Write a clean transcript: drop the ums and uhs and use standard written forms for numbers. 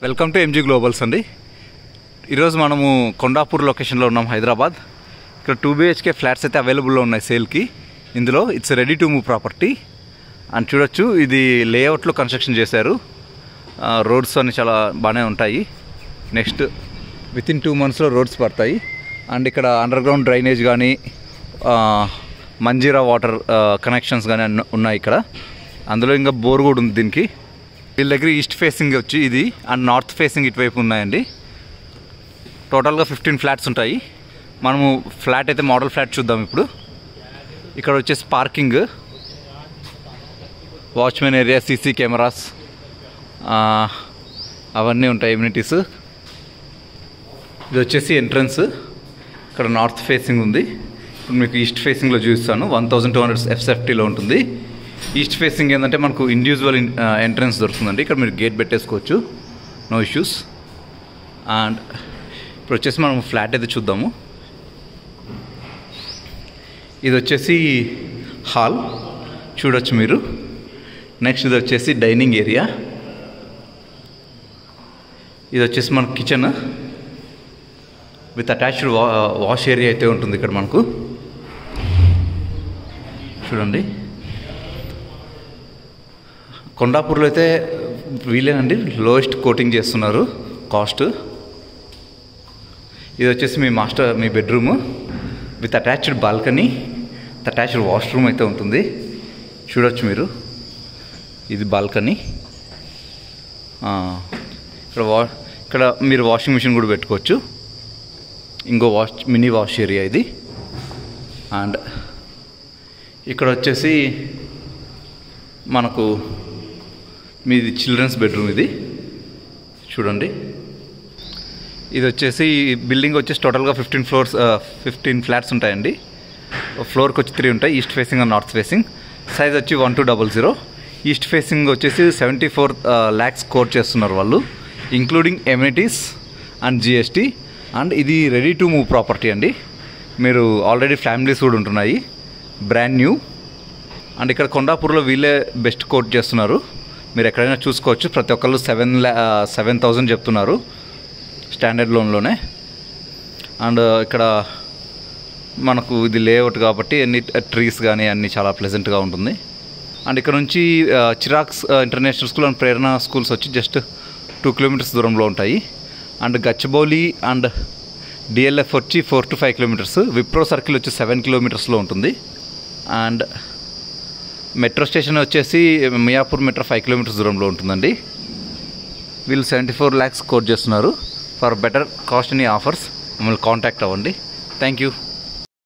Welcome to MG గ్లోబల్స్ అండి. ఈరోజు మనము కొండాపూర్ లొకేషన్లో ఉన్నాం, హైదరాబాద్. ఇక్కడ 2 BHK ఫ్లాట్స్ అయితే అవైలబుల్లో ఉన్నాయి సేల్కి. ఇందులో it's ready to move property అని చూడొచ్చు. ఇది లేఅవుట్లో కన్స్ట్రక్షన్ చేశారు. రోడ్స్ అన్నీ చాలా బాగానే ఉంటాయి. నెక్స్ట్ వితిన్ 2 monthsలో రోడ్స్ పడతాయి. అండ్ ఇక్కడ అండర్ గ్రౌండ్ డ్రైనేజ్ కానీ మంజీరా వాటర్ కనెక్షన్స్ కానీ ఉన్నాయి ఇక్కడ. అందులో ఇంకా బోర్ కూడా ఉంది దీనికి. వీళ్ళ దగ్గర ఈస్ట్ ఫేసింగ్ వచ్చి ఇది అండ్ నార్త్ ఫేసింగ్ ఇటువైపు ఉన్నాయండి. టోటల్గా 15 ఫ్లాట్స్ ఉంటాయి. మనము ఫ్లాట్ అయితే మోడల్ ఫ్లాట్ చూద్దాం ఇప్పుడు. ఇక్కడ వచ్చేసి parking, watchman area, CC cameras అవన్నీ ఉంటాయి, ఎమ్యూనిటీస్. ఇది వచ్చేసి ఎంట్రన్స్. ఇక్కడ నార్త్ ఫేసింగ్ ఉంది. మీకు ఈస్ట్ ఫేసింగ్లో చూపిస్తాను. 1200 FSFTలో ఉంటుంది. ఈస్ట్ ఫేసింగ్ ఏంటంటే మనకు ఇండివిజువల్ ఎంట్రన్స్ దొరుకుతుందండి. ఇక్కడ మీరు గేట్ పెట్టేసుకోవచ్చు, నో ఇష్యూస్. అండ్ ఇప్పుడు వచ్చేసి మనం ఫ్లాట్ అయితే చూద్దాము. ఇది వచ్చేసి హాల్ చూడొచ్చు మీరు. నెక్స్ట్ ఇది వచ్చేసి డైనింగ్ ఏరియా. ఇది వచ్చేసి మన kitchen with attached wash area అయితే ఉంటుంది ఇక్కడ మనకు. చూడండి, కొండాపూర్లో అయితే వీలేనండి లోయెస్ట్ కోటింగ్ చేస్తున్నారు కాస్ట్. ఇది వచ్చేసి మీ bedroom with attached balcony, attached washroom అయితే ఉంటుంది. చూడొచ్చు మీరు, ఇది బాల్కనీ. ఇక్కడ మీరు వాషింగ్ మిషన్ కూడా పెట్టుకోవచ్చు. ఇంకో మినీ వాష్ ఏరియా ఇది. అండ్ ఇక్కడ వచ్చేసి మనకు మీది చిల్డ్రన్స్ బెడ్రూమ్. ఇది చూడండి. ఇది వచ్చేసి బిల్డింగ్ వచ్చేసి టోటల్గా 15 ఫ్లాట్స్ ఉంటాయండి. ఫ్లోర్కి వచ్చి 3 ఉంటాయి, east facing and north facing. Size వచ్చి 1200. ఈస్ట్ ఫేసింగ్ వచ్చేసి 74 lakhs కోట్ చేస్తున్నారు వాళ్ళు, including amenities and GST. And ఇది రెడీ టు మూవ్ ప్రాపర్టీ అండి. మీరు ఆల్రెడీ ఫ్యామిలీస్ కూడా ఉంటున్నాయి, బ్రాండ్ న్యూ. అండ్ ఇక్కడ కొండాపూర్లో వీళ్ళే బెస్ట్ కోట్ చేస్తున్నారు. మీరు ఎక్కడైనా చూసుకోవచ్చు. ప్రతి ఒక్కళ్ళు 7,000 చెప్తున్నారు స్టాండర్డ్ లోన్లోనే. అండ్ ఇక్కడ మనకు ఇది లేఅవుట్ కాబట్టి అన్ని ట్రీస్ కానీ అన్నీ చాలా ప్లెజెంట్గా ఉంటుంది. అండ్ ఇక్కడ నుంచి చిరాక్స్ international school and Prerana schools వచ్చి జస్ట్ 2 kilometers దూరంలో ఉంటాయి. అండ్ గచ్చిబౌలి అండ్ DLF వచ్చి 4 to 5 kilometers. విప్రో సర్కిల్ వచ్చి 7 kilometersలో ఉంటుంది. అండ్ మెట్రో స్టేషన్ వచ్చేసి మియాపూర్ మెట్రో 5 kilometers దూరంలో ఉంటుందండి. వీళ్ళు 74 lakhs కోట్ చేస్తున్నారు. For better cost any offers మమ్మల్ని కాంటాక్ట్ అవ్వండి. Thank you.